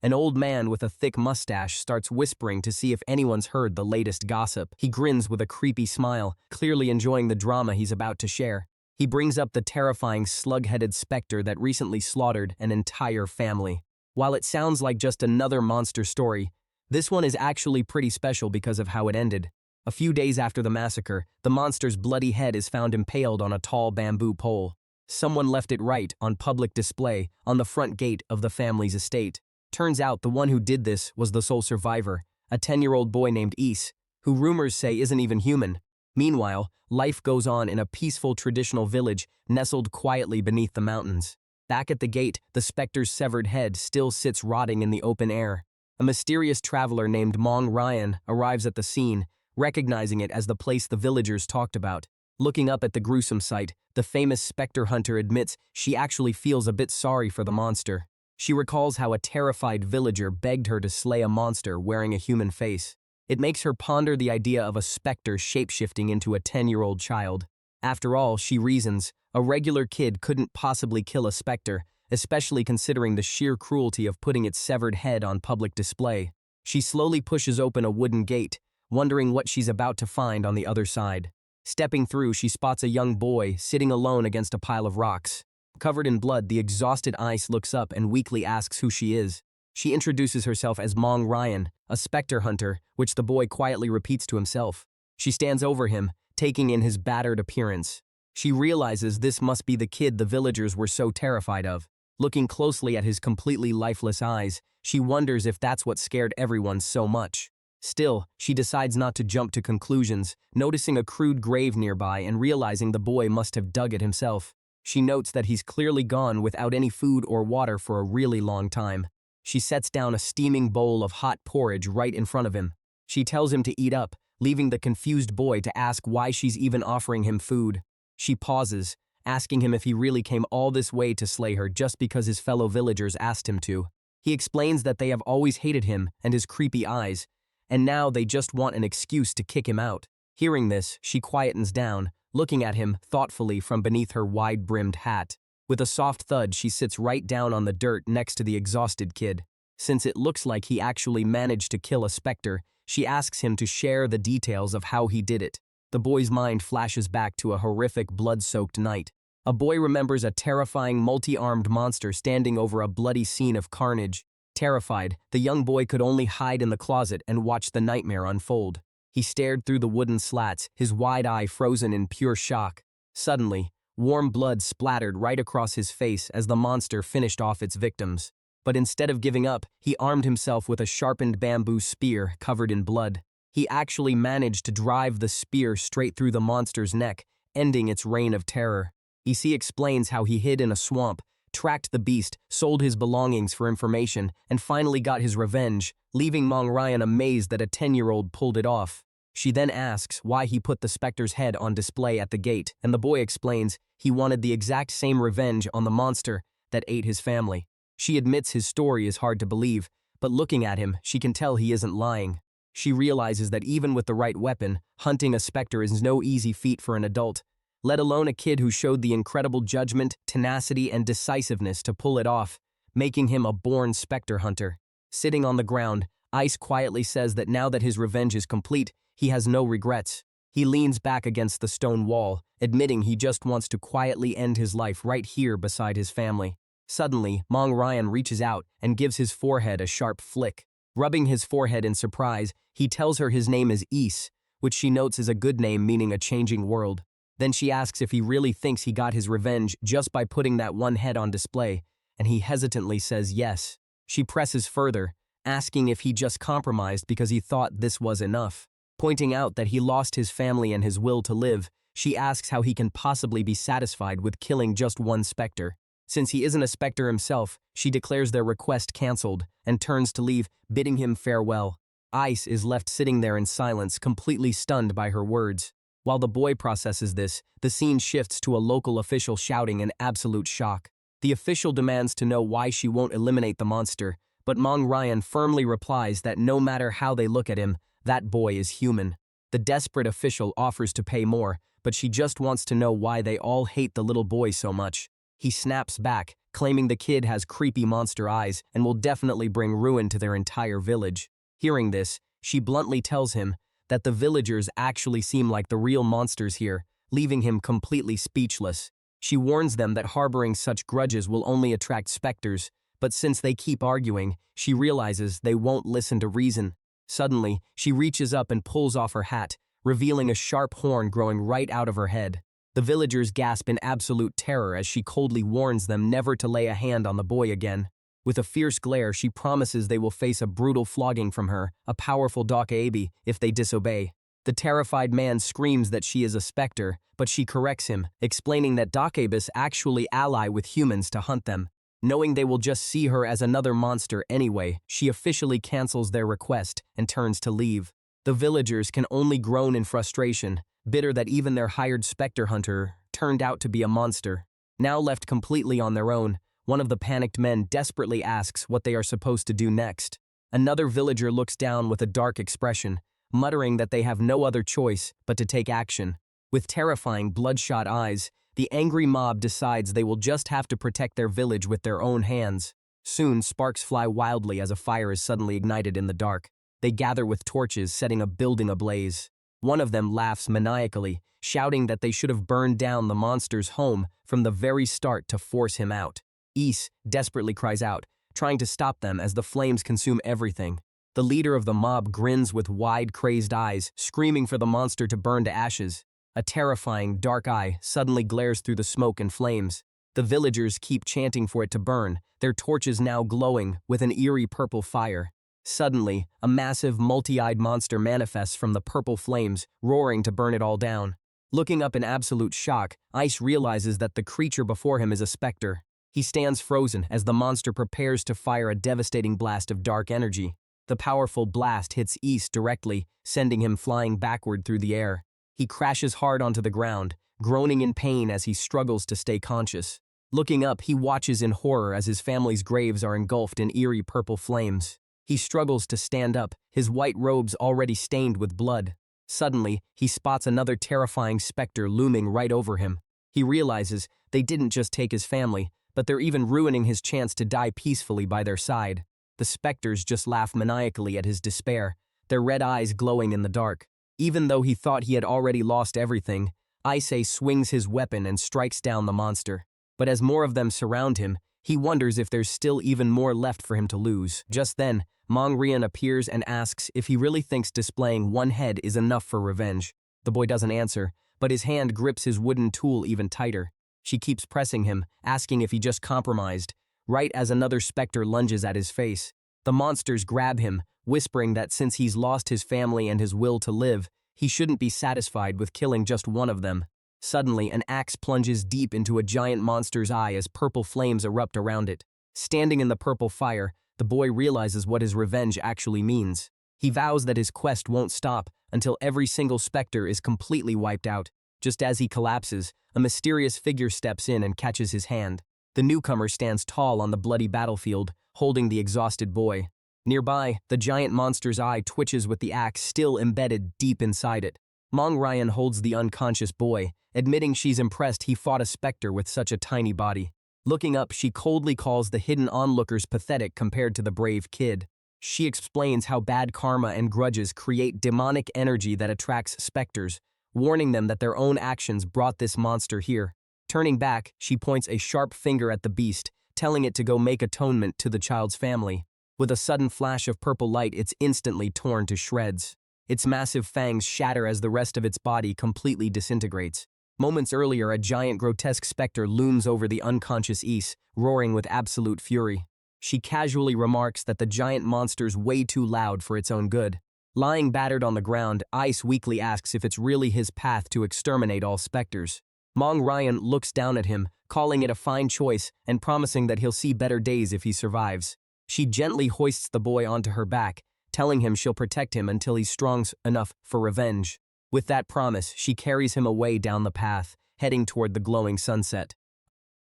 An old man with a thick mustache starts whispering to see if anyone's heard the latest gossip. He grins with a creepy smile, clearly enjoying the drama he's about to share. He brings up the terrifying slug-headed specter that recently slaughtered an entire family. While it sounds like just another monster story, this one is actually pretty special because of how it ended. A few days after the massacre, the monster's bloody head is found impaled on a tall bamboo pole. Someone left it right on public display on the front gate of the family's estate. Turns out the one who did this was the sole survivor, a 10-year-old boy named Ise, who rumors say isn't even human. Meanwhile, life goes on in a peaceful traditional village nestled quietly beneath the mountains. Back at the gate, the specter's severed head still sits rotting in the open air. A mysterious traveler named Mong-Ryeon arrives at the scene, recognizing it as the place the villagers talked about. Looking up at the gruesome sight, the famous specter hunter admits she actually feels a bit sorry for the monster. She recalls how a terrified villager begged her to slay a monster wearing a human face. It makes her ponder the idea of a specter shapeshifting into a 10-year-old child. After all, she reasons, a regular kid couldn't possibly kill a specter, especially considering the sheer cruelty of putting its severed head on public display. She slowly pushes open a wooden gate, wondering what she's about to find on the other side. Stepping through, she spots a young boy sitting alone against a pile of rocks. Covered in blood, the exhausted Ise looks up and weakly asks who she is. She introduces herself as Mong-Ryeon, a specter hunter, which the boy quietly repeats to himself. She stands over him, taking in his battered appearance. She realizes this must be the kid the villagers were so terrified of. Looking closely at his completely lifeless eyes, she wonders if that's what scared everyone so much. Still, she decides not to jump to conclusions, noticing a crude grave nearby and realizing the boy must have dug it himself. She notes that he's clearly gone without any food or water for a really long time. She sets down a steaming bowl of hot porridge right in front of him. She tells him to eat up, leaving the confused boy to ask why she's even offering him food. She pauses, asking him if he really came all this way to slay her just because his fellow villagers asked him to. He explains that they have always hated him and his creepy eyes, and now they just want an excuse to kick him out. Hearing this, she quietens down, looking at him thoughtfully from beneath her wide-brimmed hat. With a soft thud, she sits right down on the dirt next to the exhausted kid. Since it looks like he actually managed to kill a specter, she asks him to share the details of how he did it. The boy's mind flashes back to a horrific blood-soaked night. A boy remembers a terrifying multi-armed monster standing over a bloody scene of carnage. Terrified, the young boy could only hide in the closet and watch the nightmare unfold. He stared through the wooden slats, his wide eye frozen in pure shock. Suddenly, warm blood splattered right across his face as the monster finished off its victims. But instead of giving up, he armed himself with a sharpened bamboo spear covered in blood. He actually managed to drive the spear straight through the monster's neck, ending its reign of terror. Ise explains how he hid in a swamp, tracked the beast, sold his belongings for information, and finally got his revenge, leaving Mong-Ryeon amazed that a 10-year-old pulled it off. She then asks why he put the specter's head on display at the gate, and the boy explains he wanted the exact same revenge on the monster that ate his family. She admits his story is hard to believe, but looking at him, she can tell he isn't lying. She realizes that even with the right weapon, hunting a specter is no easy feat for an adult, let alone a kid who showed the incredible judgment, tenacity, and decisiveness to pull it off, making him a born specter hunter. Sitting on the ground, Ise quietly says that now that his revenge is complete, he has no regrets. He leans back against the stone wall, admitting he just wants to quietly end his life right here beside his family. Suddenly, Mong-Ryeon reaches out and gives his forehead a sharp flick. Rubbing his forehead in surprise, he tells her his name is Ise, which she notes is a good name meaning a changing world. Then she asks if he really thinks he got his revenge just by putting that one head on display, and he hesitantly says yes. She presses further, asking if he just compromised because he thought this was enough. Pointing out that he lost his family and his will to live, she asks how he can possibly be satisfied with killing just one specter. Since he isn't a specter himself, she declares their request cancelled and turns to leave, bidding him farewell. Ise is left sitting there in silence, completely stunned by her words. While the boy processes this, the scene shifts to a local official shouting in absolute shock. The official demands to know why she won't eliminate the monster, but Mong-Ryeon firmly replies that no matter how they look at him, that boy is human. The desperate official offers to pay more, but she just wants to know why they all hate the little boy so much. He snaps back, claiming the kid has creepy monster eyes and will definitely bring ruin to their entire village. Hearing this, she bluntly tells him that the villagers actually seem like the real monsters here, leaving him completely speechless. She warns them that harboring such grudges will only attract specters, but since they keep arguing, she realizes they won't listen to reason. Suddenly, she reaches up and pulls off her hat, revealing a sharp horn growing right out of her head. The villagers gasp in absolute terror as she coldly warns them never to lay a hand on the boy again. With a fierce glare, she promises they will face a brutal flogging from her, a powerful Dokaebi, if they disobey. The terrified man screams that she is a specter, but she corrects him, explaining that Dokaebis actually ally with humans to hunt them. Knowing they will just see her as another monster anyway, she officially cancels their request and turns to leave. The villagers can only groan in frustration, bitter that even their hired specter hunter turned out to be a monster. Now left completely on their own, one of the panicked men desperately asks what they are supposed to do next. Another villager looks down with a dark expression, muttering that they have no other choice but to take action. With terrifying, bloodshot eyes, the angry mob decides they will just have to protect their village with their own hands. Soon, sparks fly wildly as a fire is suddenly ignited in the dark. They gather with torches, setting a building ablaze. One of them laughs maniacally, shouting that they should have burned down the monster's home from the very start to force him out. Is desperately cries out, trying to stop them as the flames consume everything. The leader of the mob grins with wide, crazed eyes, screaming for the monster to burn to ashes. A terrifying, dark eye suddenly glares through the smoke and flames. The villagers keep chanting for it to burn, their torches now glowing with an eerie purple fire. Suddenly, a massive, multi-eyed monster manifests from the purple flames, roaring to burn it all down. Looking up in absolute shock, Ice realizes that the creature before him is a specter. He stands frozen as the monster prepares to fire a devastating blast of dark energy. The powerful blast hits East directly, sending him flying backward through the air. He crashes hard onto the ground, groaning in pain as he struggles to stay conscious. Looking up, he watches in horror as his family's graves are engulfed in eerie purple flames. He struggles to stand up, his white robes already stained with blood. Suddenly, he spots another terrifying specter looming right over him. He realizes they didn't just take his family, but they're even ruining his chance to die peacefully by their side. The specters just laugh maniacally at his despair, their red eyes glowing in the dark. Even though he thought he had already lost everything, Issei swings his weapon and strikes down the monster. But as more of them surround him, he wonders if there's still even more left for him to lose. Just then, Mong-Ryeon appears and asks if he really thinks displaying one head is enough for revenge. The boy doesn't answer, but his hand grips his wooden tool even tighter. She keeps pressing him, asking if he just compromised, right as another specter lunges at his face. The monsters grab him, whispering that since he's lost his family and his will to live, he shouldn't be satisfied with killing just one of them. Suddenly, an axe plunges deep into a giant monster's eye as purple flames erupt around it. Standing in the purple fire, the boy realizes what his revenge actually means. He vows that his quest won't stop until every single specter is completely wiped out. Just as he collapses, a mysterious figure steps in and catches his hand. The newcomer stands tall on the bloody battlefield, holding the exhausted boy. Nearby, the giant monster's eye twitches with the axe still embedded deep inside it. Mong-Ryeon holds the unconscious boy, admitting she's impressed he fought a specter with such a tiny body. Looking up, she coldly calls the hidden onlookers pathetic compared to the brave kid. She explains how bad karma and grudges create demonic energy that attracts specters, warning them that their own actions brought this monster here. Turning back, she points a sharp finger at the beast, telling it to go make atonement to the child's family. With a sudden flash of purple light, it's instantly torn to shreds. Its massive fangs shatter as the rest of its body completely disintegrates. Moments earlier, a giant grotesque specter looms over the unconscious Is, roaring with absolute fury. She casually remarks that the giant monster's way too loud for its own good. Lying battered on the ground, Ice weakly asks if it's really his path to exterminate all specters. Mong-Ryeon looks down at him, calling it a fine choice and promising that he'll see better days if he survives. She gently hoists the boy onto her back, telling him she'll protect him until he's strong enough for revenge. With that promise, she carries him away down the path, heading toward the glowing sunset.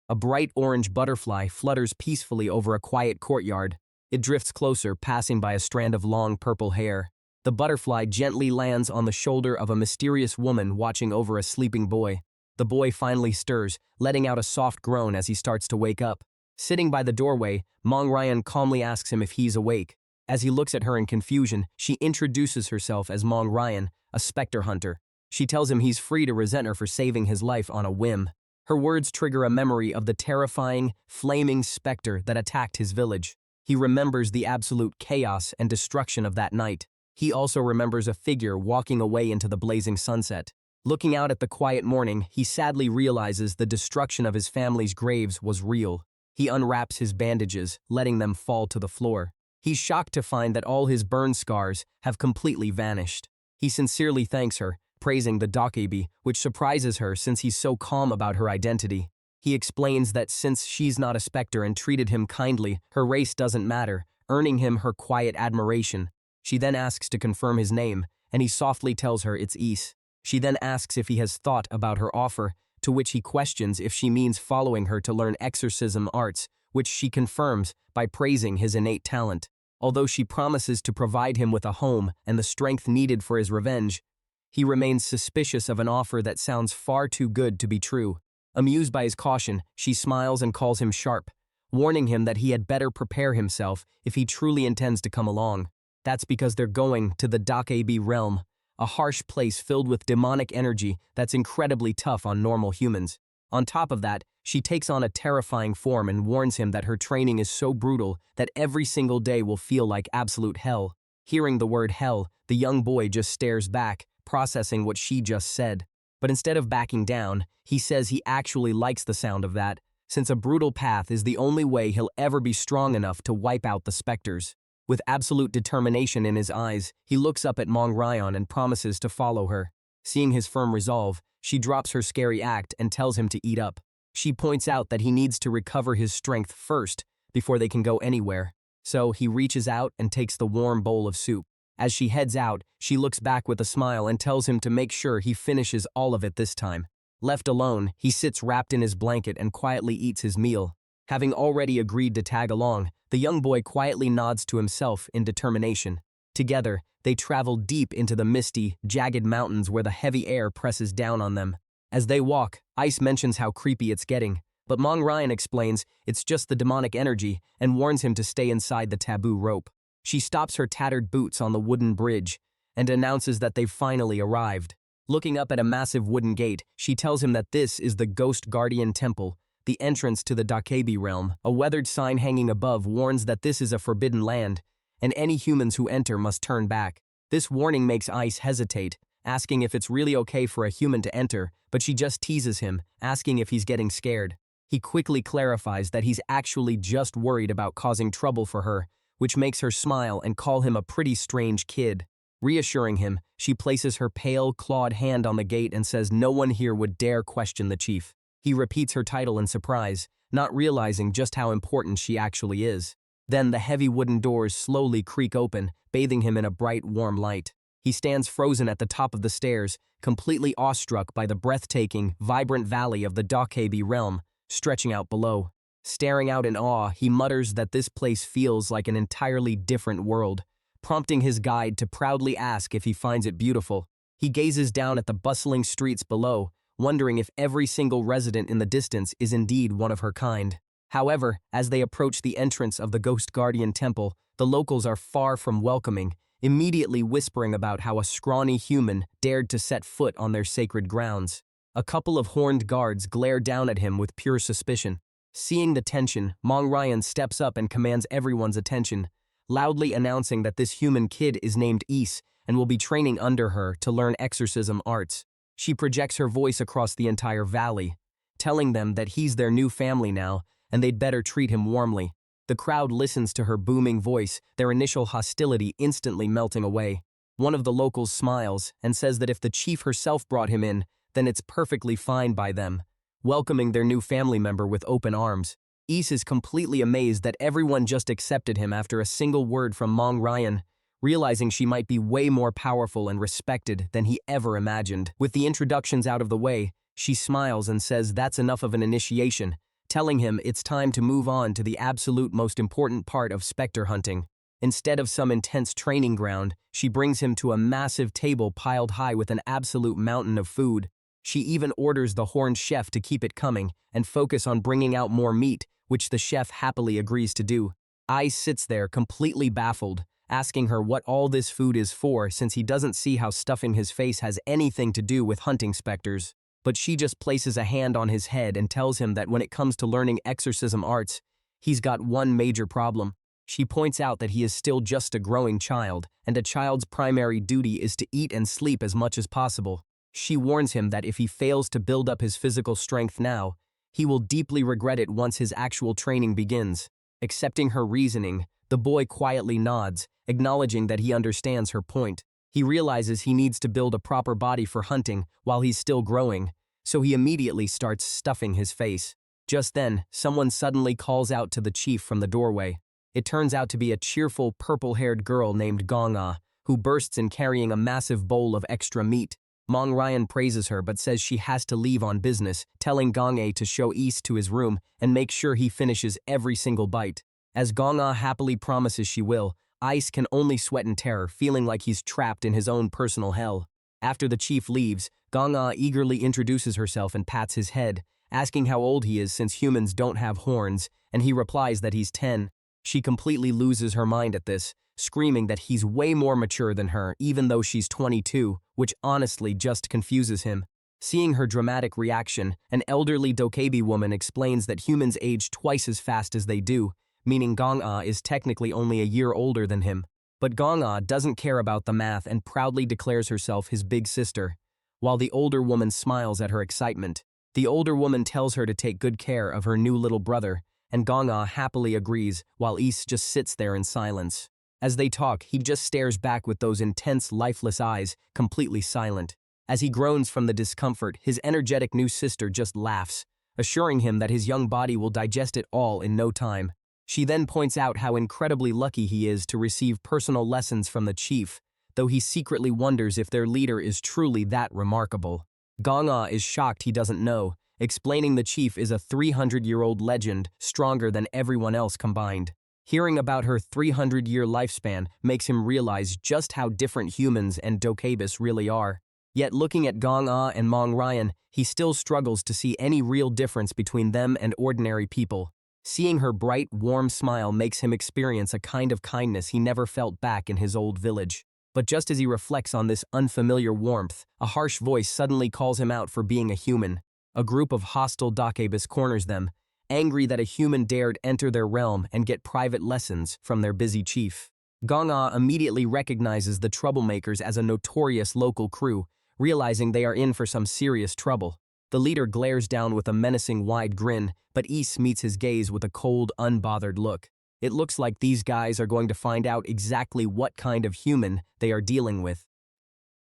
A bright orange butterfly flutters peacefully over a quiet courtyard. It drifts closer, passing by a strand of long purple hair. The butterfly gently lands on the shoulder of a mysterious woman watching over a sleeping boy. The boy finally stirs, letting out a soft groan as he starts to wake up. Sitting by the doorway, Mong-Ryeon calmly asks him if he's awake. As he looks at her in confusion, she introduces herself as Mong-Ryeon, a specter hunter. She tells him he's free to resent her for saving his life on a whim. Her words trigger a memory of the terrifying, flaming specter that attacked his village. He remembers the absolute chaos and destruction of that night. He also remembers a figure walking away into the blazing sunset. Looking out at the quiet morning, he sadly realizes the destruction of his family's graves was real. He unwraps his bandages, letting them fall to the floor. He's shocked to find that all his burn scars have completely vanished. He sincerely thanks her, praising the Dokebi, which surprises her since he's so calm about her identity. He explains that since she's not a specter and treated him kindly, her race doesn't matter, earning him her quiet admiration. She then asks to confirm his name, and he softly tells her it's Is. She then asks if he has thought about her offer, to which he questions if she means following her to learn exorcism arts, which she confirms by praising his innate talent. Although she promises to provide him with a home and the strength needed for his revenge, he remains suspicious of an offer that sounds far too good to be true. Amused by his caution, she smiles and calls him sharp, warning him that he had better prepare himself if he truly intends to come along. That's because they're going to the Dokebi realm, a harsh place filled with demonic energy that's incredibly tough on normal humans. On top of that, she takes on a terrifying form and warns him that her training is so brutal that every single day will feel like absolute hell. Hearing the word hell, the young boy just stares back, processing what she just said. But instead of backing down, he says he actually likes the sound of that, since a brutal path is the only way he'll ever be strong enough to wipe out the specters. With absolute determination in his eyes, he looks up at Mong-Ryeon and promises to follow her. Seeing his firm resolve, she drops her scary act and tells him to eat up. She points out that he needs to recover his strength first before they can go anywhere. So he reaches out and takes the warm bowl of soup. As she heads out, she looks back with a smile and tells him to make sure he finishes all of it this time. Left alone, he sits wrapped in his blanket and quietly eats his meal. Having already agreed to tag along, the young boy quietly nods to himself in determination. Together, they travel deep into the misty, jagged mountains where the heavy air presses down on them. As they walk, Ice mentions how creepy it's getting, but Mong-Ryeon explains it's just the demonic energy and warns him to stay inside the taboo rope. She stops her tattered boots on the wooden bridge and announces that they've finally arrived. Looking up at a massive wooden gate, she tells him that this is the Ghost Guardian Temple, the entrance to the Dokebi realm. A weathered sign hanging above warns that this is a forbidden land, and any humans who enter must turn back. This warning makes Ice hesitate, asking if it's really okay for a human to enter, but she just teases him, asking if he's getting scared. He quickly clarifies that he's actually just worried about causing trouble for her, which makes her smile and call him a pretty strange kid. Reassuring him, she places her pale, clawed hand on the gate and says no one here would dare question the chief. He repeats her title in surprise, not realizing just how important she actually is. Then the heavy wooden doors slowly creak open, bathing him in a bright, warm light. He stands frozen at the top of the stairs, completely awestruck by the breathtaking, vibrant valley of the Dokebi realm, stretching out below. Staring out in awe, he mutters that this place feels like an entirely different world, prompting his guide to proudly ask if he finds it beautiful. He gazes down at the bustling streets below, wondering if every single resident in the distance is indeed one of her kind. However, as they approach the entrance of the Ghost Guardian Temple, the locals are far from welcoming, immediately whispering about how a scrawny human dared to set foot on their sacred grounds. A couple of horned guards glare down at him with pure suspicion. Seeing the tension, Mong-Ryeon steps up and commands everyone's attention, loudly announcing that this human kid is named Is and will be training under her to learn exorcism arts. She projects her voice across the entire valley, telling them that he's their new family now and they'd better treat him warmly. The crowd listens to her booming voice, their initial hostility instantly melting away. One of the locals smiles and says that if the chief herself brought him in, then it's perfectly fine by them, welcoming their new family member with open arms. Is is completely amazed that everyone just accepted him after a single word from Mong-Ryeon, realizing she might be way more powerful and respected than he ever imagined. With the introductions out of the way, she smiles and says that's enough of an initiation, telling him it's time to move on to the absolute most important part of specter hunting. Instead of some intense training ground, she brings him to a massive table piled high with an absolute mountain of food. She even orders the horned chef to keep it coming and focus on bringing out more meat, which the chef happily agrees to do. Ice sits there completely baffled, asking her what all this food is for since he doesn't see how stuffing his face has anything to do with hunting specters. But she just places a hand on his head and tells him that when it comes to learning exorcism arts, he's got one major problem. She points out that he is still just a growing child, and a child's primary duty is to eat and sleep as much as possible. She warns him that if he fails to build up his physical strength now, he will deeply regret it once his actual training begins. Accepting her reasoning, the boy quietly nods, acknowledging that he understands her point. He realizes he needs to build a proper body for hunting while he's still growing, so he immediately starts stuffing his face. Just then, someone suddenly calls out to the chief from the doorway. It turns out to be a cheerful, purple-haired girl named Gong-ah, who bursts in carrying a massive bowl of extra meat. Mong-Ryeon praises her but says she has to leave on business, telling Gong-ah to show East to his room and make sure he finishes every single bite. As Gong-ah happily promises she will, Ice can only sweat in terror, feeling like he's trapped in his own personal hell. After the chief leaves, Gong-ah eagerly introduces herself and pats his head, asking how old he is since humans don't have horns, and he replies that he's 10. She completely loses her mind at this, screaming that he's way more mature than her, even though she's 22, which honestly just confuses him. Seeing her dramatic reaction, an elderly dokebi woman explains that humans age twice as fast as they do, meaning Gong-ah is technically only a year older than him. But Gong-ah doesn't care about the math and proudly declares herself his big sister, while the older woman smiles at her excitement. The older woman tells her to take good care of her new little brother, and Gong-ah happily agrees while Is just sits there in silence. As they talk, he just stares back with those intense, lifeless eyes, completely silent. As he groans from the discomfort, his energetic new sister just laughs, assuring him that his young body will digest it all in no time. She then points out how incredibly lucky he is to receive personal lessons from the chief, though he secretly wonders if their leader is truly that remarkable. Gong-ah is shocked he doesn't know, explaining the chief is a 300-year-old legend, stronger than everyone else combined. Hearing about her 300-year lifespan makes him realize just how different humans and dokebis really are. Yet looking at Gong-ah and Mong-Ryeon, he still struggles to see any real difference between them and ordinary people. Seeing her bright, warm smile makes him experience a kind of kindness he never felt back in his old village. But just as he reflects on this unfamiliar warmth, a harsh voice suddenly calls him out for being a human. A group of hostile dokebis corners them, angry that a human dared enter their realm and get private lessons from their busy chief. Gong-ah immediately recognizes the troublemakers as a notorious local crew, realizing they are in for some serious trouble. The leader glares down with a menacing wide grin, but Is meets his gaze with a cold, unbothered look. It looks like these guys are going to find out exactly what kind of human they are dealing with.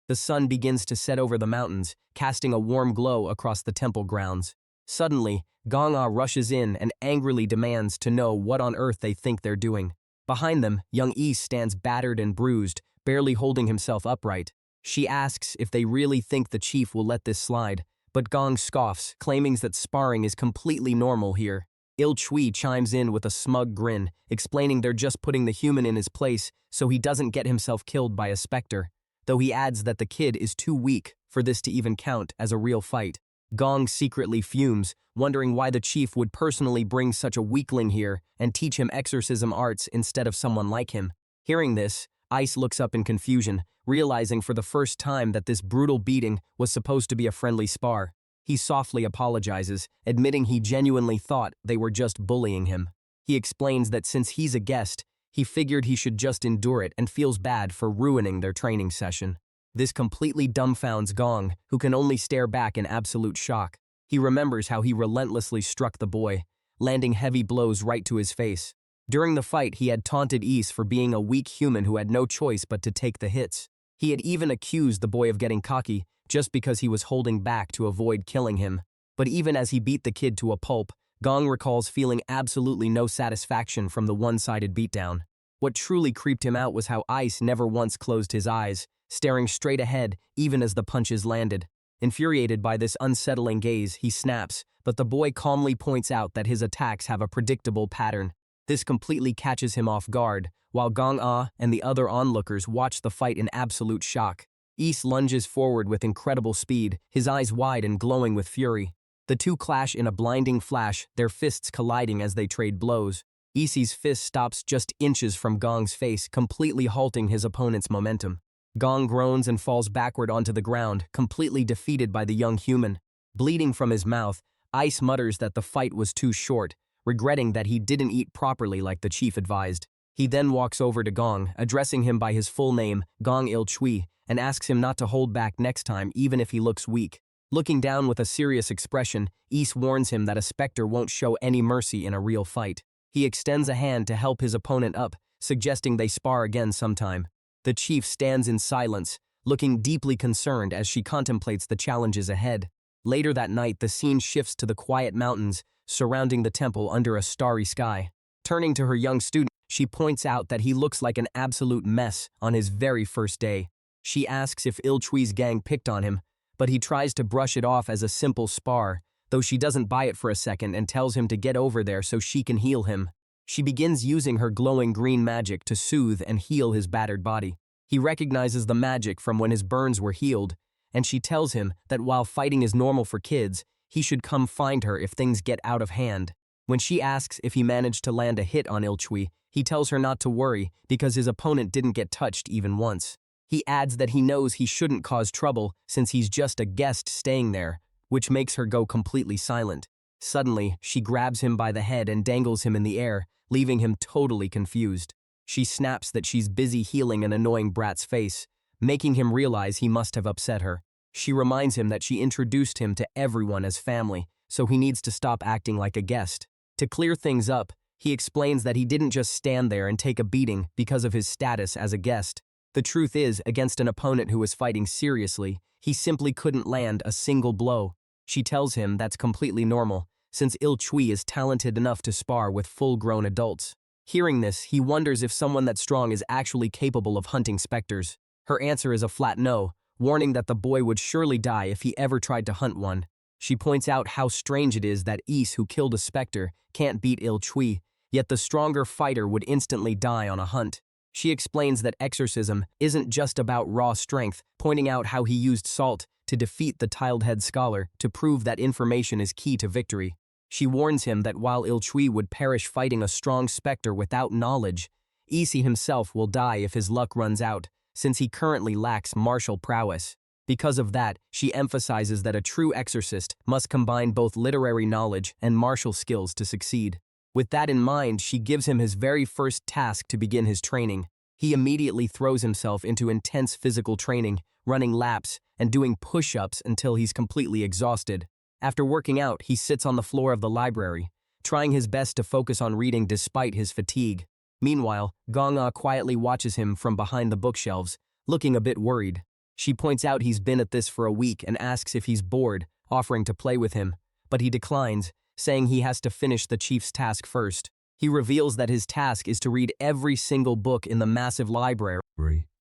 The sun begins to set over the mountains, casting a warm glow across the temple grounds. Suddenly, Gong-ah rushes in and angrily demands to know what on earth they think they're doing. Behind them, young Is stands battered and bruised, barely holding himself upright. She asks if they really think the chief will let this slide, but Gong scoffs, claiming that sparring is completely normal here. Il-Chui chimes in with a smug grin, explaining they're just putting the human in his place so he doesn't get himself killed by a specter, though he adds that the kid is too weak for this to even count as a real fight. Gong secretly fumes, wondering why the chief would personally bring such a weakling here and teach him exorcism arts instead of someone like him. Hearing this, Ice looks up in confusion, realizing for the first time that this brutal beating was supposed to be a friendly spar. He softly apologizes, admitting he genuinely thought they were just bullying him. He explains that since he's a guest, he figured he should just endure it and feels bad for ruining their training session. This completely dumbfounds Gong, who can only stare back in absolute shock. He remembers how he relentlessly struck the boy, landing heavy blows right to his face. During the fight, he had taunted Is for being a weak human who had no choice but to take the hits. He had even accused the boy of getting cocky just because he was holding back to avoid killing him. But even as he beat the kid to a pulp, Gong recalls feeling absolutely no satisfaction from the one-sided beatdown. What truly creeped him out was how Ice never once closed his eyes, staring straight ahead even as the punches landed. Infuriated by this unsettling gaze, he snaps, but the boy calmly points out that his attacks have a predictable pattern. This completely catches him off guard, while Gong-ah and the other onlookers watch the fight in absolute shock. Is lunges forward with incredible speed, his eyes wide and glowing with fury. The two clash in a blinding flash, their fists colliding as they trade blows. Ise's fist stops just inches from Gong's face, completely halting his opponent's momentum. Gong groans and falls backward onto the ground, completely defeated by the young human. Bleeding from his mouth, Ice mutters that the fight was too short, regretting that he didn't eat properly like the chief advised. He then walks over to Gong, addressing him by his full name, Gong Il-Chui, and asks him not to hold back next time even if he looks weak. Looking down with a serious expression, Ise warns him that a specter won't show any mercy in a real fight. He extends a hand to help his opponent up, suggesting they spar again sometime. The chief stands in silence, looking deeply concerned as she contemplates the challenges ahead. Later that night, the scene shifts to the quiet mountains surrounding the temple under a starry sky. Turning to her young student, she points out that he looks like an absolute mess on his very first day. She asks if Il-Chui's gang picked on him, but he tries to brush it off as a simple spar, though she doesn't buy it for a second and tells him to get over there so she can heal him. She begins using her glowing green magic to soothe and heal his battered body. He recognizes the magic from when his burns were healed, and she tells him that while fighting is normal for kids, he should come find her if things get out of hand. When she asks if he managed to land a hit on Il-Chui, he tells her not to worry because his opponent didn't get touched even once. He adds that he knows he shouldn't cause trouble since he's just a guest staying there, which makes her go completely silent. Suddenly, she grabs him by the head and dangles him in the air, leaving him totally confused. She snaps that she's busy healing an annoying brat's face, making him realize he must have upset her. She reminds him that she introduced him to everyone as family, so he needs to stop acting like a guest. To clear things up, he explains that he didn't just stand there and take a beating because of his status as a guest. The truth is, against an opponent who was fighting seriously, he simply couldn't land a single blow. She tells him that's completely normal, since Il-Chui is talented enough to spar with full-grown adults. Hearing this, he wonders if someone that strong is actually capable of hunting specters. Her answer is a flat no, warning that the boy would surely die if he ever tried to hunt one. She points out how strange it is that Ise, who killed a specter, can't beat Il-Chui, yet the stronger fighter would instantly die on a hunt. She explains that exorcism isn't just about raw strength, pointing out how he used salt to defeat the tiled-head scholar to prove that information is key to victory. She warns him that while Il-Chui would perish fighting a strong specter without knowledge, Ise himself will die if his luck runs out, since he currently lacks martial prowess. Because of that, she emphasizes that a true exorcist must combine both literary knowledge and martial skills to succeed. With that in mind, she gives him his very first task to begin his training. He immediately throws himself into intense physical training, running laps and doing push-ups until he's completely exhausted. After working out, he sits on the floor of the library, trying his best to focus on reading despite his fatigue. Meanwhile, Gong-ah quietly watches him from behind the bookshelves, looking a bit worried. She points out he's been at this for a week and asks if he's bored, offering to play with him, but he declines, saying he has to finish the chief's task first. He reveals that his task is to read every single book in the massive library,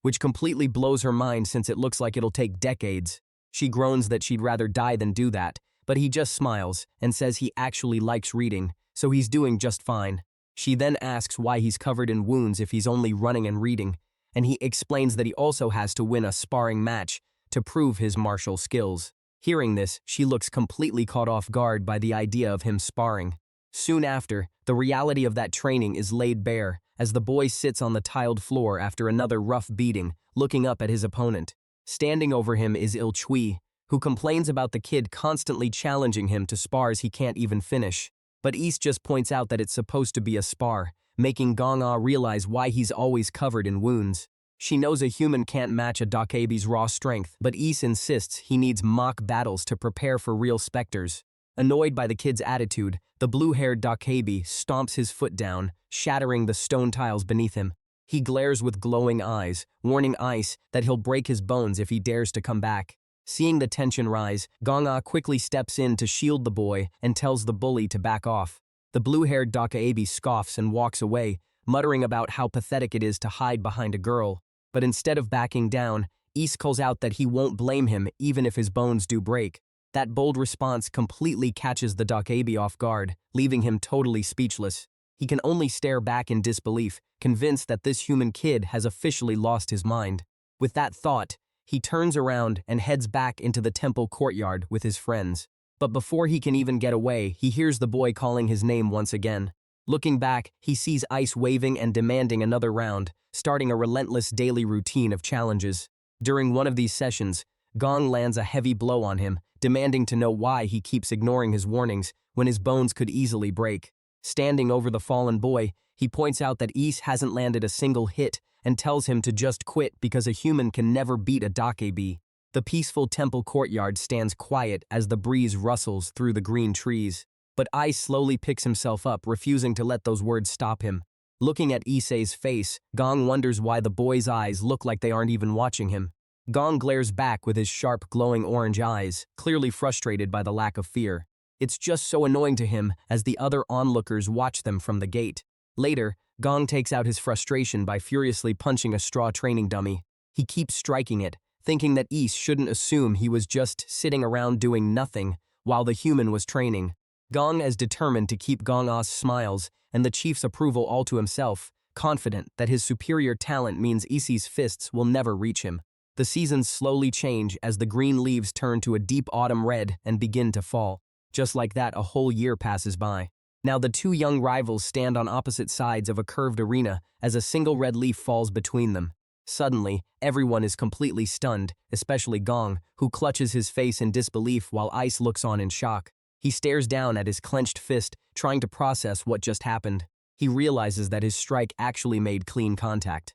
which completely blows her mind since it looks like it'll take decades. She groans that she'd rather die than do that, but he just smiles and says he actually likes reading, so he's doing just fine. She then asks why he's covered in wounds if he's only running and reading, and he explains that he also has to win a sparring match to prove his martial skills. Hearing this, she looks completely caught off guard by the idea of him sparring. Soon after, the reality of that training is laid bare as the boy sits on the tiled floor after another rough beating, looking up at his opponent. Standing over him is Il-Chui, who complains about the kid constantly challenging him to spars he can't even finish. But Ise just points out that it's supposed to be a spar, making Gong-ah realize why he's always covered in wounds. She knows a human can't match a Dakebi's raw strength, but Ise insists he needs mock battles to prepare for real specters. Annoyed by the kid's attitude, the blue-haired Dakebi stomps his foot down, shattering the stone tiles beneath him. He glares with glowing eyes, warning Ise that he'll break his bones if he dares to come back. Seeing the tension rise, Gong-ah quickly steps in to shield the boy and tells the bully to back off. The blue-haired Dakebi scoffs and walks away, muttering about how pathetic it is to hide behind a girl. But instead of backing down, Ise calls out that he won't blame him even if his bones do break. That bold response completely catches the Dakebi off guard, leaving him totally speechless. He can only stare back in disbelief, convinced that this human kid has officially lost his mind. With that thought, he turns around and heads back into the temple courtyard with his friends. But before he can even get away, he hears the boy calling his name once again. Looking back, he sees Ice waving and demanding another round, starting a relentless daily routine of challenges. During one of these sessions, Gong lands a heavy blow on him, demanding to know why he keeps ignoring his warnings when his bones could easily break. Standing over the fallen boy, he points out that Ise hasn't landed a single hit and tells him to just quit because a human can never beat a dakebi. The peaceful temple courtyard stands quiet as the breeze rustles through the green trees. But Ice slowly picks himself up, refusing to let those words stop him. Looking at Issei's face, Gong wonders why the boy's eyes look like they aren't even watching him. Gong glares back with his sharp, glowing orange eyes, clearly frustrated by the lack of fear. It's just so annoying to him as the other onlookers watch them from the gate. Later, Gong takes out his frustration by furiously punching a straw training dummy. He keeps striking it, thinking that Ise shouldn't assume he was just sitting around doing nothing while the human was training. Gong is determined to keep Gong-ah's smiles and the chief's approval all to himself, confident that his superior talent means Issei's fists will never reach him. The seasons slowly change as the green leaves turn to a deep autumn red and begin to fall. Just like that, a whole year passes by. Now the two young rivals stand on opposite sides of a curved arena as a single red leaf falls between them. Suddenly, everyone is completely stunned, especially Gong, who clutches his face in disbelief while Ice looks on in shock. He stares down at his clenched fist, trying to process what just happened. He realizes that his strike actually made clean contact.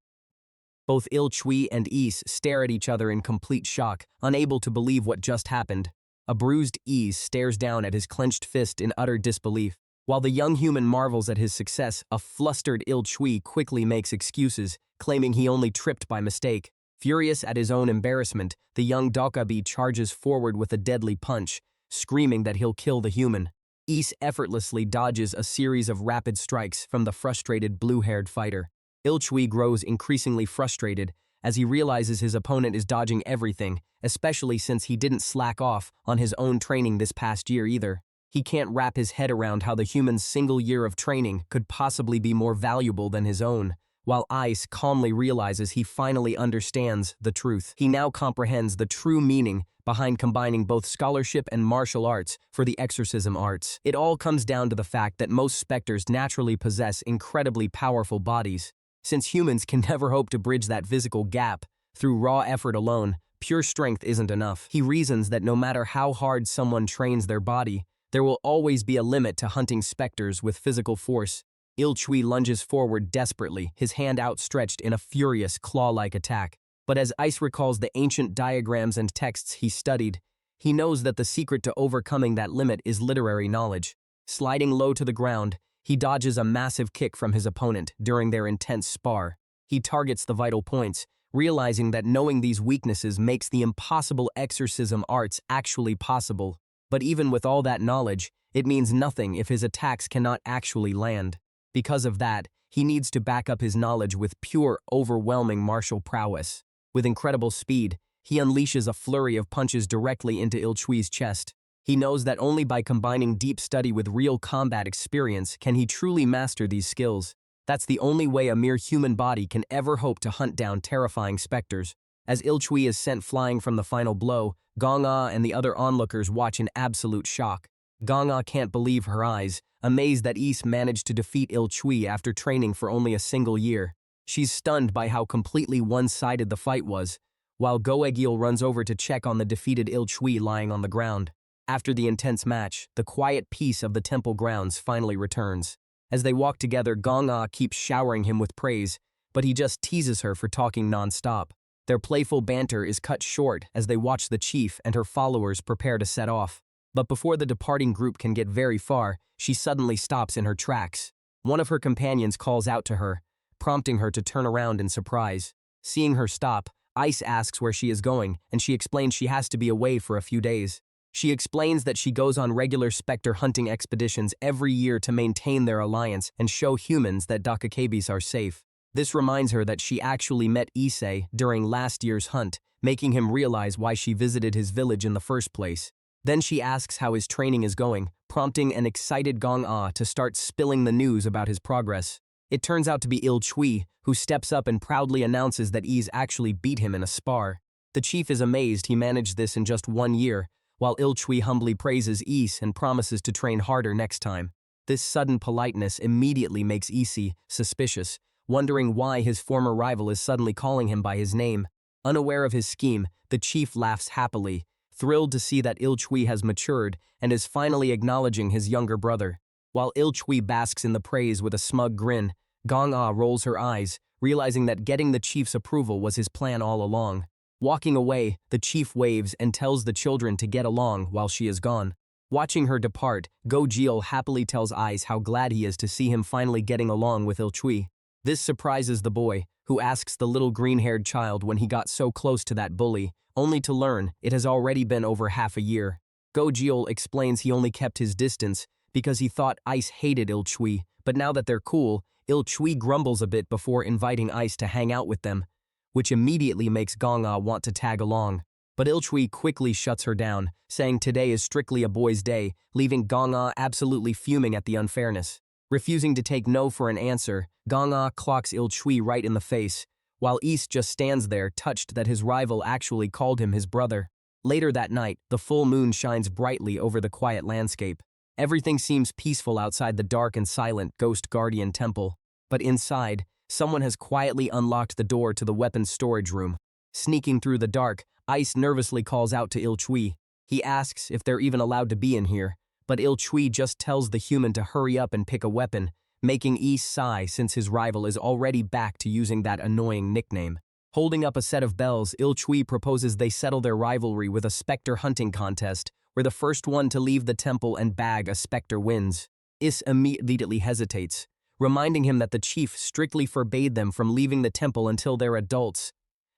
Both Il-Chui and Ise stare at each other in complete shock, unable to believe what just happened. A bruised Ise stares down at his clenched fist in utter disbelief. While the young human marvels at his success, a flustered Il-Chui quickly makes excuses, claiming he only tripped by mistake. Furious at his own embarrassment, the young Dakabi charges forward with a deadly punch, screaming that he'll kill the human. Ise effortlessly dodges a series of rapid strikes from the frustrated blue-haired fighter. Il-Chui grows increasingly frustrated as he realizes his opponent is dodging everything, especially since he didn't slack off on his own training this past year either. He can't wrap his head around how the human's single year of training could possibly be more valuable than his own. While Ice calmly realizes he finally understands the truth. He now comprehends the true meaning behind combining both scholarship and martial arts for the exorcism arts. It all comes down to the fact that most specters naturally possess incredibly powerful bodies. Since humans can never hope to bridge that physical gap through raw effort alone, pure strength isn't enough. He reasons that no matter how hard someone trains their body, there will always be a limit to hunting specters with physical force. Il-Chui lunges forward desperately, his hand outstretched in a furious, claw-like attack. But as Ice recalls the ancient diagrams and texts he studied, he knows that the secret to overcoming that limit is literary knowledge. Sliding low to the ground, he dodges a massive kick from his opponent during their intense spar. He targets the vital points, realizing that knowing these weaknesses makes the impossible exorcism arts actually possible. But even with all that knowledge, it means nothing if his attacks cannot actually land. Because of that, he needs to back up his knowledge with pure, overwhelming martial prowess. With incredible speed, he unleashes a flurry of punches directly into Il-Chui's chest. He knows that only by combining deep study with real combat experience can he truly master these skills. That's the only way a mere human body can ever hope to hunt down terrifying specters. As Il-Chui is sent flying from the final blow, Gong-ah and the other onlookers watch in absolute shock. Gong-ah can't believe her eyes, amazed that Ise managed to defeat Il-Chui after training for only a single year. She's stunned by how completely one-sided the fight was, while Goegil runs over to check on the defeated Il-Chui lying on the ground. After the intense match, the quiet peace of the temple grounds finally returns. As they walk together, Gong-ah keeps showering him with praise, but he just teases her for talking non-stop. Their playful banter is cut short as they watch the chief and her followers prepare to set off. But before the departing group can get very far, she suddenly stops in her tracks. One of her companions calls out to her, prompting her to turn around in surprise. Seeing her stop, Ice asks where she is going, and she explains she has to be away for a few days. She explains that she goes on regular specter hunting expeditions every year to maintain their alliance and show humans that Dakakebis are safe. This reminds her that she actually met Issei during last year's hunt, making him realize why she visited his village in the first place. Then she asks how his training is going, prompting an excited Gong-ah to start spilling the news about his progress. It turns out to be Il-Chui, who steps up and proudly announces that Ise actually beat him in a spar. The chief is amazed he managed this in just 1 year, while Il-Chui humbly praises Is and promises to train harder next time. This sudden politeness immediately makes Issei suspicious, wondering why his former rival is suddenly calling him by his name. Unaware of his scheme, the chief laughs happily, thrilled to see that Il-Chui has matured and is finally acknowledging his younger brother. While Il-Chui basks in the praise with a smug grin, Gong-ah rolls her eyes, realizing that getting the chief's approval was his plan all along. Walking away, the chief waves and tells the children to get along while she is gone. Watching her depart, Go-jeol happily tells Ice how glad he is to see him finally getting along with Il-Chui. This surprises the boy, who asks the little green-haired child when he got so close to that bully, only to learn it has already been over half a year. Go-jeol explains he only kept his distance because he thought Ice hated Il-Chui, but now that they're cool, Il-Chui grumbles a bit before inviting Ice to hang out with them, which immediately makes Gong-ah want to tag along. But Il-Chui quickly shuts her down, saying today is strictly a boy's day, leaving Gong-ah absolutely fuming at the unfairness. Refusing to take no for an answer, Gong-ah clocks Il-Chui right in the face, while Is just stands there touched that his rival actually called him his brother. Later that night, the full moon shines brightly over the quiet landscape. Everything seems peaceful outside the dark and silent Ghost Guardian Temple. But inside, someone has quietly unlocked the door to the weapons storage room. Sneaking through the dark, Ice nervously calls out to Il-Chui. He asks if they're even allowed to be in here, but Il-Chui just tells the human to hurry up and pick a weapon, making Is sigh since his rival is already back to using that annoying nickname. Holding up a set of bells, Il-Chui proposes they settle their rivalry with a specter hunting contest, where the first one to leave the temple and bag a specter wins. Is immediately hesitates, reminding him that the chief strictly forbade them from leaving the temple until they're adults,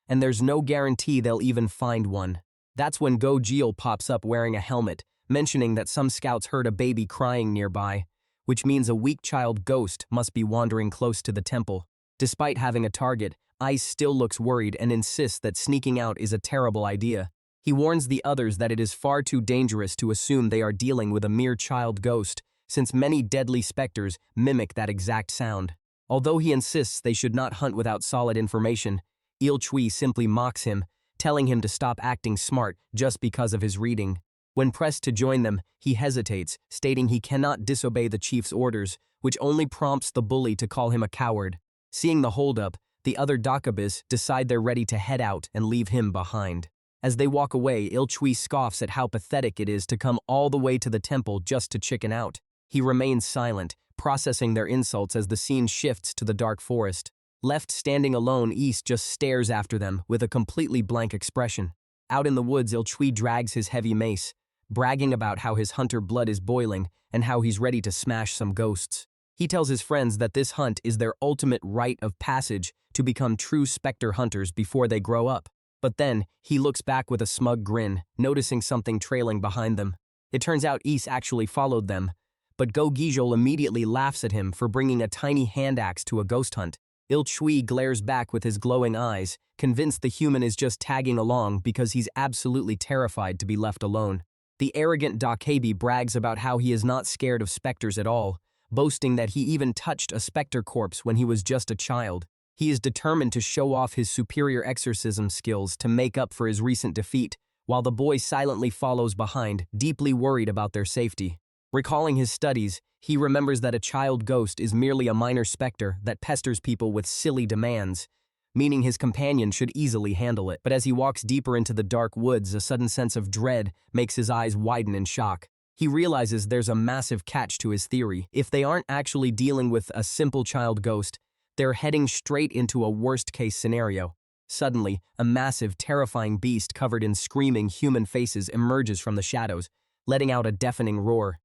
and there's no guarantee they'll even find one. That's when Go-jeol pops up wearing a helmet, mentioning that some scouts heard a baby crying nearby, which means a weak child ghost must be wandering close to the temple. Despite having a target, Ice still looks worried and insists that sneaking out is a terrible idea. He warns the others that it is far too dangerous to assume they are dealing with a mere child ghost, since many deadly specters mimic that exact sound. Although he insists they should not hunt without solid information, Il-Chui simply mocks him, telling him to stop acting smart just because of his reading. When pressed to join them, he hesitates, stating he cannot disobey the chief's orders, which only prompts the bully to call him a coward. Seeing the holdup, the other Dakabis decide they're ready to head out and leave him behind. As they walk away, Il-Chui scoffs at how pathetic it is to come all the way to the temple just to chicken out. He remains silent, processing their insults as the scene shifts to the dark forest. Left standing alone, Is just stares after them with a completely blank expression. Out in the woods, Il-Chui drags his heavy mace, bragging about how his hunter blood is boiling and how he's ready to smash some ghosts. He tells his friends that this hunt is their ultimate rite of passage to become true specter hunters before they grow up. But then, he looks back with a smug grin, noticing something trailing behind them. It turns out Is actually followed them, but Go-jeol immediately laughs at him for bringing a tiny hand axe to a ghost hunt. Il-Chui glares back with his glowing eyes, convinced the human is just tagging along because he's absolutely terrified to be left alone. The arrogant Dakabi brags about how he is not scared of specters at all, boasting that he even touched a specter corpse when he was just a child. He is determined to show off his superior exorcism skills to make up for his recent defeat, while the boy silently follows behind, deeply worried about their safety. Recalling his studies, he remembers that a child ghost is merely a minor specter that pesters people with silly demands, meaning his companion should easily handle it. But as he walks deeper into the dark woods, a sudden sense of dread makes his eyes widen in shock. He realizes there's a massive catch to his theory. If they aren't actually dealing with a simple child ghost, they're heading straight into a worst-case scenario. Suddenly, a massive, terrifying beast covered in screaming human faces emerges from the shadows, letting out a deafening roar.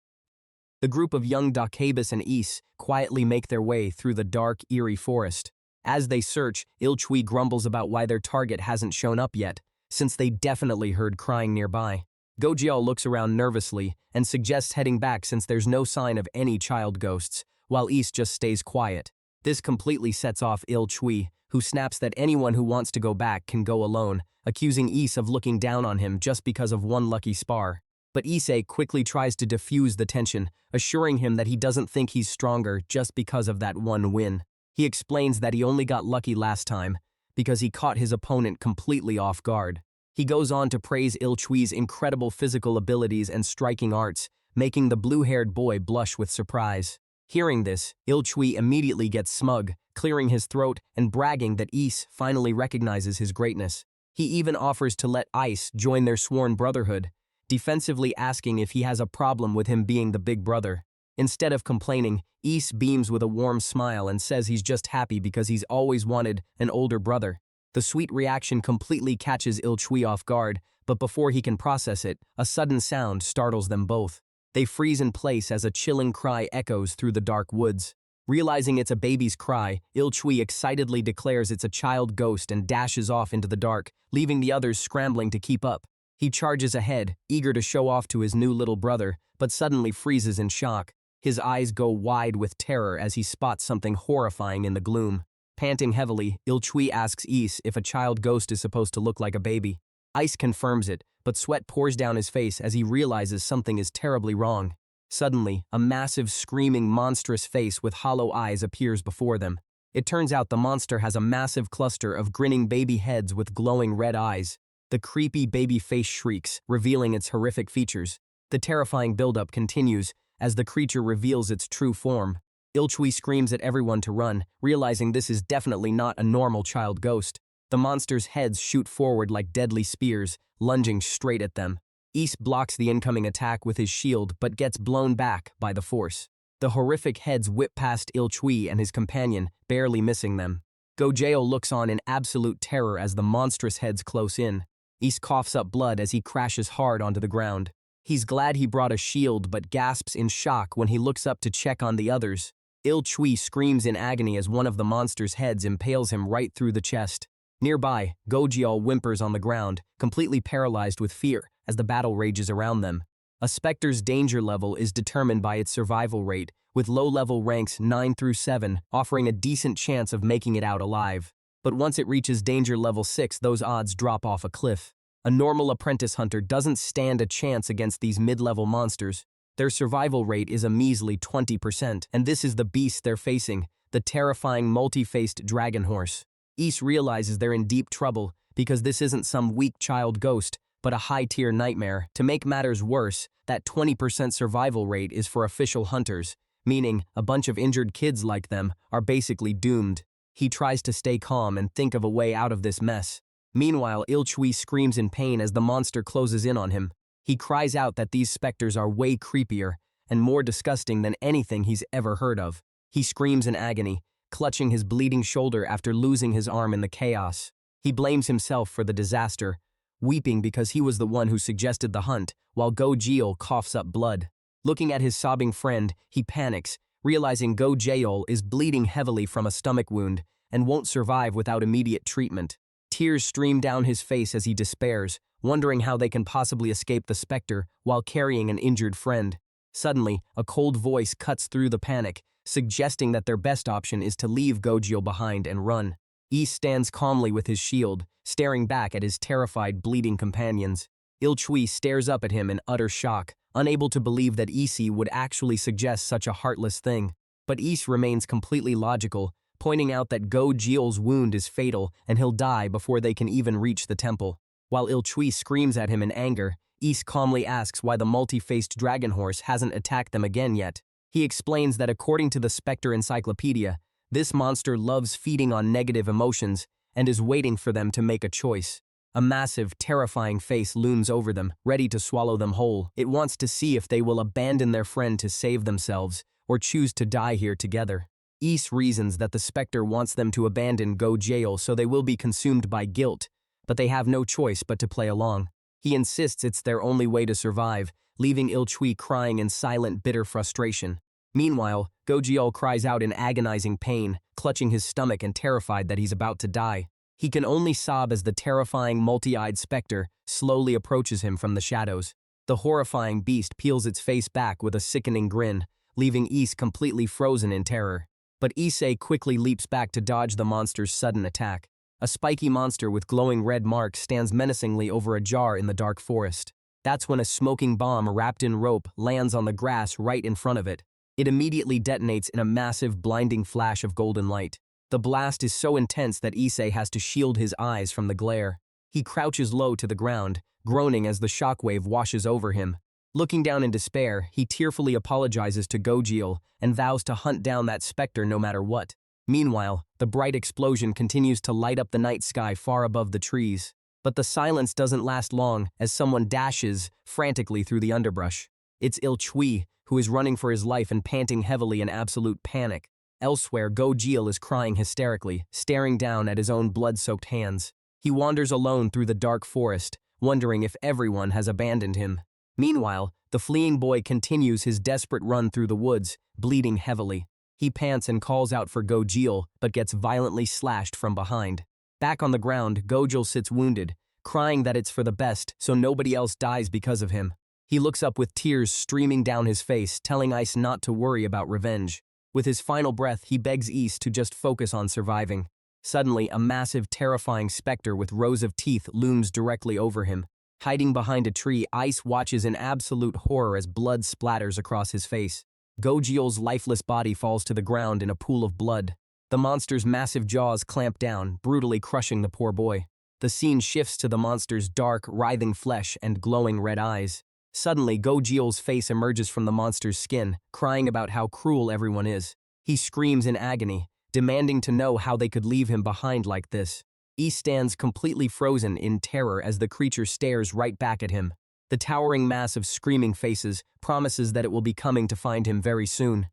The group of young Dakabis and Is quietly make their way through the dark, eerie forest. As they search, Il-Chui grumbles about why their target hasn't shown up yet, since they definitely heard crying nearby. Go-jeol looks around nervously and suggests heading back since there's no sign of any child ghosts, while Is just stays quiet. This completely sets off Il-Chui, who snaps that anyone who wants to go back can go alone, accusing Is of looking down on him just because of one lucky spar. But Issei quickly tries to diffuse the tension, assuring him that he doesn't think he's stronger just because of that one win. He explains that he only got lucky last time because he caught his opponent completely off guard. He goes on to praise Il-Chui's incredible physical abilities and striking arts, making the blue-haired boy blush with surprise. Hearing this, Il-Chui immediately gets smug, clearing his throat and bragging that Is finally recognizes his greatness. He even offers to let Ice join their sworn brotherhood, defensively asking if he has a problem with him being the big brother. Instead of complaining, Is beams with a warm smile and says he's just happy because he's always wanted an older brother. The sweet reaction completely catches Il-Chui off guard, but before he can process it, a sudden sound startles them both. They freeze in place as a chilling cry echoes through the dark woods. Realizing it's a baby's cry, Il-Chui excitedly declares it's a child ghost and dashes off into the dark, leaving the others scrambling to keep up. He charges ahead, eager to show off to his new little brother, but suddenly freezes in shock. His eyes go wide with terror as he spots something horrifying in the gloom. Panting heavily, Il-Chui asks Is if a child ghost is supposed to look like a baby. Ice confirms it, but sweat pours down his face as he realizes something is terribly wrong. Suddenly, a massive, screaming, monstrous face with hollow eyes appears before them. It turns out the monster has a massive cluster of grinning baby heads with glowing red eyes. The creepy baby face shrieks, revealing its horrific features. The terrifying buildup continues as the creature reveals its true form. Il-Chui screams at everyone to run, realizing this is definitely not a normal child ghost. The monster's heads shoot forward like deadly spears, lunging straight at them. Is blocks the incoming attack with his shield but gets blown back by the force. The horrific heads whip past Il-Chui and his companion, barely missing them. Go-Jeo looks on in absolute terror as the monstrous heads close in. Is coughs up blood as he crashes hard onto the ground. He's glad he brought a shield but gasps in shock when he looks up to check on the others. Il-Chui screams in agony as one of the monster's heads impales him right through the chest. Nearby, Go-Jeo whimpers on the ground, completely paralyzed with fear as the battle rages around them. A specter's danger level is determined by its survival rate, with low-level ranks 9 through 7 offering a decent chance of making it out alive. But once it reaches danger level 6, those odds drop off a cliff. A normal apprentice hunter doesn't stand a chance against these mid-level monsters. Their survival rate is a measly 20%, and this is the beast they're facing, the terrifying multi-faced dragon horse. Is realizes they're in deep trouble because this isn't some weak child ghost, but a high-tier nightmare. To make matters worse, that 20% survival rate is for official hunters, meaning a bunch of injured kids like them are basically doomed. He tries to stay calm and think of a way out of this mess. Meanwhile, Il-Chui screams in pain as the monster closes in on him. He cries out that these specters are way creepier and more disgusting than anything he's ever heard of. He screams in agony, clutching his bleeding shoulder after losing his arm in the chaos. He blames himself for the disaster, weeping because he was the one who suggested the hunt, while Go-Jeo coughs up blood. Looking at his sobbing friend, he panics, realizing Go-Jeo is bleeding heavily from a stomach wound and won't survive without immediate treatment. Tears stream down his face as he despairs, wondering how they can possibly escape the specter while carrying an injured friend. Suddenly, a cold voice cuts through the panic, suggesting that their best option is to leave Go-Jeo behind and run. Is stands calmly with his shield, staring back at his terrified, bleeding companions. Il-Chui stares up at him in utter shock, unable to believe that Isi would actually suggest such a heartless thing. But Is remains completely logical, pointing out that Go-Jeol's wound is fatal and he'll die before they can even reach the temple. While Il-Chui screams at him in anger, Is calmly asks why the multi-faced dragon horse hasn't attacked them again yet. He explains that according to the Spectre Encyclopedia, this monster loves feeding on negative emotions and is waiting for them to make a choice. A massive, terrifying face looms over them, ready to swallow them whole. It wants to see if they will abandon their friend to save themselves or choose to die here together. Is reasons that the Spectre wants them to abandon Go-Jeo so they will be consumed by guilt, but they have no choice but to play along. He insists it's their only way to survive, leaving Il-Chui crying in silent, bitter frustration. Meanwhile, Go-Jeo cries out in agonizing pain, clutching his stomach and terrified that he's about to die. He can only sob as the terrifying, multi-eyed specter slowly approaches him from the shadows. The horrifying beast peels its face back with a sickening grin, leaving Is completely frozen in terror. But Issei quickly leaps back to dodge the monster's sudden attack. A spiky monster with glowing red marks stands menacingly over a jar in the dark forest. That's when a smoking bomb wrapped in rope lands on the grass right in front of it. It immediately detonates in a massive, blinding flash of golden light. The blast is so intense that Issei has to shield his eyes from the glare. He crouches low to the ground, groaning as the shockwave washes over him. Looking down in despair, he tearfully apologizes to Gojil and vows to hunt down that specter no matter what. Meanwhile, the bright explosion continues to light up the night sky far above the trees. But the silence doesn't last long as someone dashes frantically through the underbrush. It's Il-Chui, who is running for his life and panting heavily in absolute panic. Elsewhere, Gojil is crying hysterically, staring down at his own blood-soaked hands. He wanders alone through the dark forest, wondering if everyone has abandoned him. Meanwhile, the fleeing boy continues his desperate run through the woods, bleeding heavily. He pants and calls out for Gojil, but gets violently slashed from behind. Back on the ground, Gojil sits wounded, crying that it's for the best so nobody else dies because of him. He looks up with tears streaming down his face, telling Ice not to worry about revenge. With his final breath, he begs Ice to just focus on surviving. Suddenly, a massive, terrifying specter with rows of teeth looms directly over him. Hiding behind a tree, Ice watches in absolute horror as blood splatters across his face. Gojil's lifeless body falls to the ground in a pool of blood. The monster's massive jaws clamp down, brutally crushing the poor boy. The scene shifts to the monster's dark, writhing flesh and glowing red eyes. Suddenly, Gojil's face emerges from the monster's skin, crying about how cruel everyone is. He screams in agony, demanding to know how they could leave him behind like this. He stands completely frozen in terror as the creature stares right back at him. The towering mass of screaming faces promises that it will be coming to find him very soon.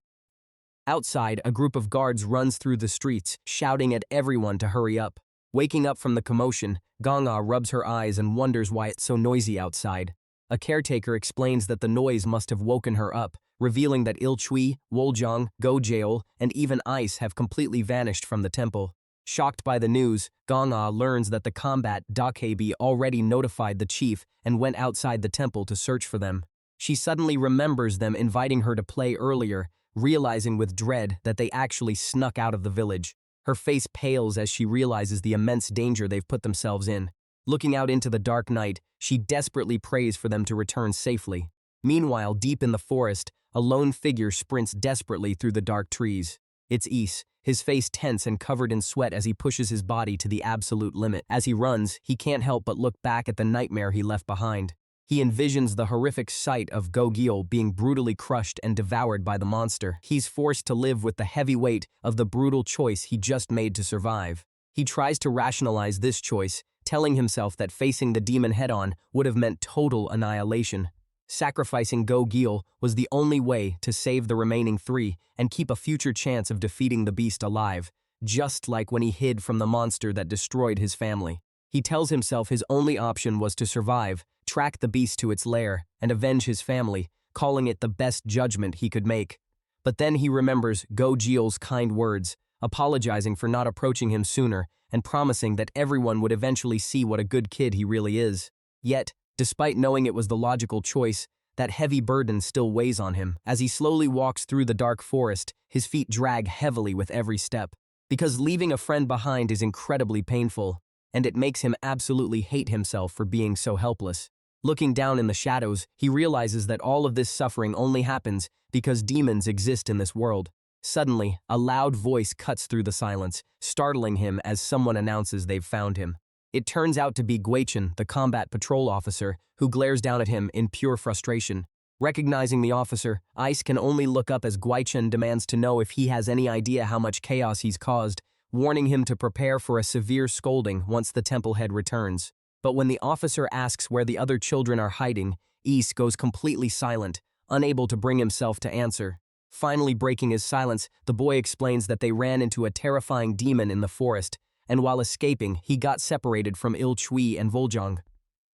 Outside, a group of guards runs through the streets, shouting at everyone to hurry up. Waking up from the commotion, Ganga rubs her eyes and wonders why it's so noisy outside. A caretaker explains that the noise must have woken her up, revealing that Il-Chui, Woljong, Gojil, and even Ice have completely vanished from the temple. Shocked by the news, Ganga learns that the combat Dakebi already notified the chief and went outside the temple to search for them. She suddenly remembers them inviting her to play earlier, realizing with dread that they actually snuck out of the village. Her face pales as she realizes the immense danger they've put themselves in. Looking out into the dark night, she desperately prays for them to return safely. Meanwhile, deep in the forest, a lone figure sprints desperately through the dark trees. It's Is, his face tense and covered in sweat as he pushes his body to the absolute limit. As he runs, he can't help but look back at the nightmare he left behind. He envisions the horrific sight of Gojil being brutally crushed and devoured by the monster. He's forced to live with the heavy weight of the brutal choice he just made to survive. He tries to rationalize this choice, telling himself that facing the demon head-on would have meant total annihilation. Sacrificing Gojil was the only way to save the remaining three and keep a future chance of defeating the beast alive, just like when he hid from the monster that destroyed his family. He tells himself his only option was to survive, track the beast to its lair, and avenge his family, calling it the best judgment he could make. But then he remembers Gojil's kind words, apologizing for not approaching him sooner and promising that everyone would eventually see what a good kid he really is. Yet, despite knowing it was the logical choice, that heavy burden still weighs on him. As he slowly walks through the dark forest, his feet drag heavily with every step. Because leaving a friend behind is incredibly painful, and it makes him absolutely hate himself for being so helpless. Looking down in the shadows, he realizes that all of this suffering only happens because demons exist in this world. Suddenly, a loud voice cuts through the silence, startling him as someone announces they've found him. It turns out to be Guichen, the combat patrol officer, who glares down at him in pure frustration. Recognizing the officer, Ice can only look up as Guichen demands to know if he has any idea how much chaos he's caused, warning him to prepare for a severe scolding once the temple head returns. But when the officer asks where the other children are hiding, Ice goes completely silent, unable to bring himself to answer. Finally breaking his silence, the boy explains that they ran into a terrifying demon in the forest, and while escaping, he got separated from Il-Chui and Voljong.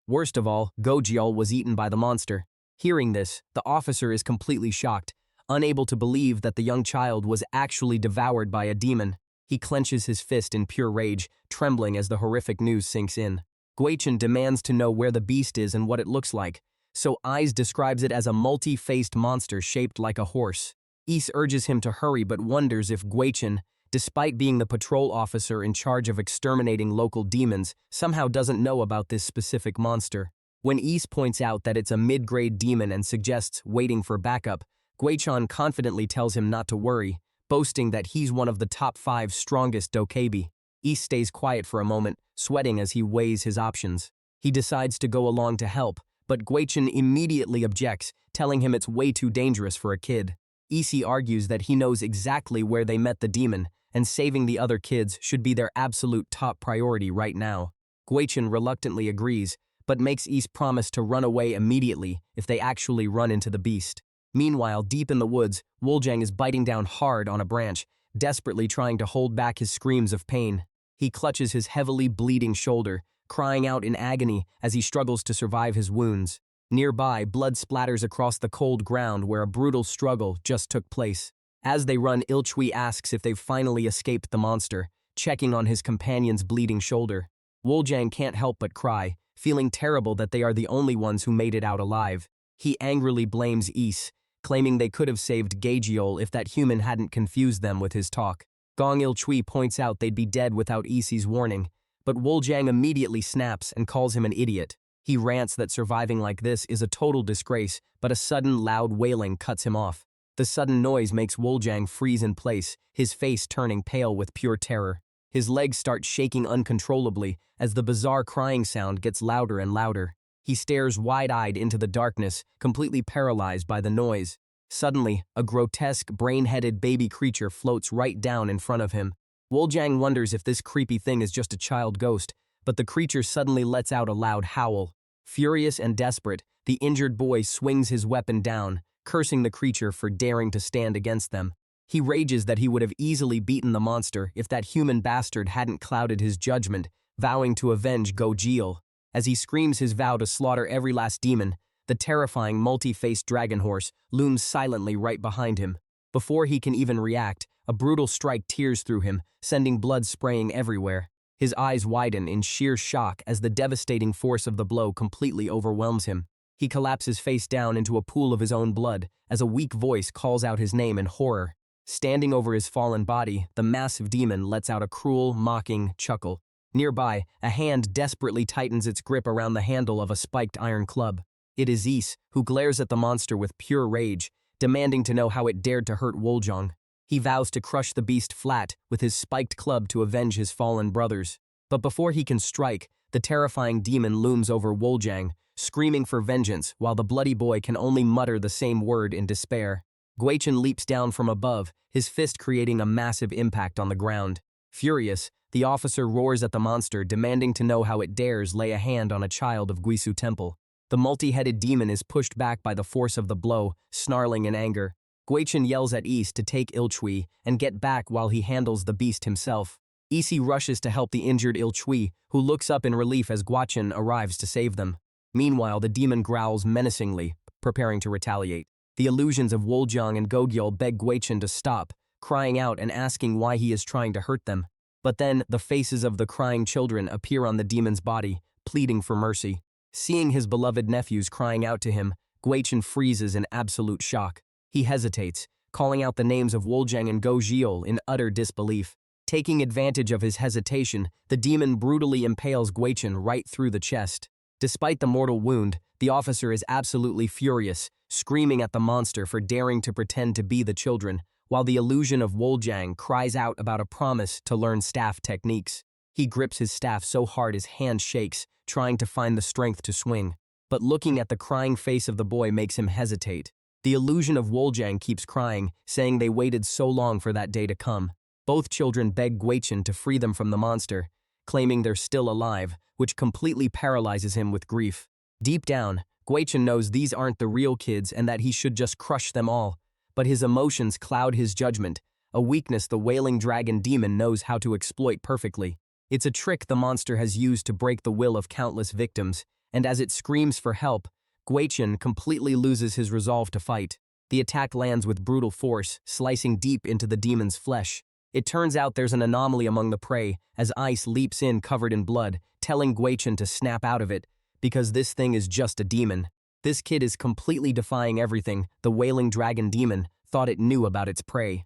Worst of all, Gojil was eaten by the monster. Hearing this, the officer is completely shocked, unable to believe that the young child was actually devoured by a demon. He clenches his fist in pure rage, trembling as the horrific news sinks in. Guichen demands to know where the beast is and what it looks like, so Eyes describes it as a multi-faced monster shaped like a horse. Is urges him to hurry but wonders if Guichen, despite being the patrol officer in charge of exterminating local demons, somehow doesn't know about this specific monster. When Is points out that it's a mid-grade demon and suggests waiting for backup, Guichen confidently tells him not to worry, boasting that he's one of the top 5 strongest dokebi. Ise stays quiet for a moment, sweating as he weighs his options. He decides to go along to help, but Guichin immediately objects, telling him it's way too dangerous for a kid. Ise argues that he knows exactly where they met the demon, and saving the other kids should be their absolute top priority right now. Guichin reluctantly agrees, but makes Ise promise to run away immediately if they actually run into the beast. Meanwhile, deep in the woods, Woljang is biting down hard on a branch, desperately trying to hold back his screams of pain. He clutches his heavily bleeding shoulder, crying out in agony as he struggles to survive his wounds. Nearby, blood splatters across the cold ground where a brutal struggle just took place. As they run, Ilchui asks if they've finally escaped the monster, checking on his companion's bleeding shoulder. Woljang can't help but cry, feeling terrible that they are the only ones who made it out alive. He angrily blames Ise, claiming they could have saved Gaejeol if that human hadn't confused them with his talk. Gong Ilchui points out they'd be dead without Ise's warning, but Woljang immediately snaps and calls him an idiot. He rants that surviving like this is a total disgrace, but a sudden loud wailing cuts him off. The sudden noise makes Woljang freeze in place, his face turning pale with pure terror. His legs start shaking uncontrollably as the bizarre crying sound gets louder and louder. He stares wide-eyed into the darkness, completely paralyzed by the noise. Suddenly, a grotesque, brain-headed baby creature floats right down in front of him. Woljang wonders if this creepy thing is just a child ghost, but the creature suddenly lets out a loud howl. Furious and desperate, the injured boy swings his weapon down, cursing the creature for daring to stand against them. He rages that he would have easily beaten the monster if that human bastard hadn't clouded his judgment, vowing to avenge Gaejeol. As he screams his vow to slaughter every last demon, the terrifying multi-faced dragon horse looms silently right behind him. Before he can even react, a brutal strike tears through him, sending blood spraying everywhere. His eyes widen in sheer shock as the devastating force of the blow completely overwhelms him. He collapses face down into a pool of his own blood as a weak voice calls out his name in horror. Standing over his fallen body, the massive demon lets out a cruel, mocking chuckle. Nearby, a hand desperately tightens its grip around the handle of a spiked iron club. It is Ise, who glares at the monster with pure rage, demanding to know how it dared to hurt Woljang. He vows to crush the beast flat with his spiked club to avenge his fallen brothers. But before he can strike, the terrifying demon looms over Woljang, screaming for vengeance while the bloody boy can only mutter the same word in despair. Guichin leaps down from above, his fist creating a massive impact on the ground. Furious, the officer roars at the monster, demanding to know how it dares lay a hand on a child of Guisu Temple. The multi-headed demon is pushed back by the force of the blow, snarling in anger. Guichin yells at Ise to take Ilchui and get back while he handles the beast himself. Ise rushes to help the injured Ilchui, who looks up in relief as Guichin arrives to save them. Meanwhile, the demon growls menacingly, preparing to retaliate. The illusions of Woljang and Gaejeol beg Guichin to stop, crying out and asking why he is trying to hurt them. But then, the faces of the crying children appear on the demon's body, pleading for mercy. Seeing his beloved nephews crying out to him, Guichin freezes in absolute shock. He hesitates, calling out the names of Woljang and Gaejeol in utter disbelief. Taking advantage of his hesitation, the demon brutally impales Guichin right through the chest. Despite the mortal wound, the officer is absolutely furious, screaming at the monster for daring to pretend to be the children, while the illusion of Woljang cries out about a promise to learn staff techniques. He grips his staff so hard his hand shakes, trying to find the strength to swing. But looking at the crying face of the boy makes him hesitate. The illusion of Woljang keeps crying, saying they waited so long for that day to come. Both children beg Guichin to free them from the monster, claiming they're still alive, which completely paralyzes him with grief. Deep down, Guichin knows these aren't the real kids and that he should just crush them all, but his emotions cloud his judgment, a weakness the wailing dragon demon knows how to exploit perfectly. It's a trick the monster has used to break the will of countless victims, and as it screams for help, Guichin completely loses his resolve to fight. The attack lands with brutal force, slicing deep into the demon's flesh. It turns out there's an anomaly among the prey, as Ise leaps in covered in blood, telling Guichin to snap out of it, because this thing is just a demon. This kid is completely defying everything the wailing dragon demon thought it knew about its prey.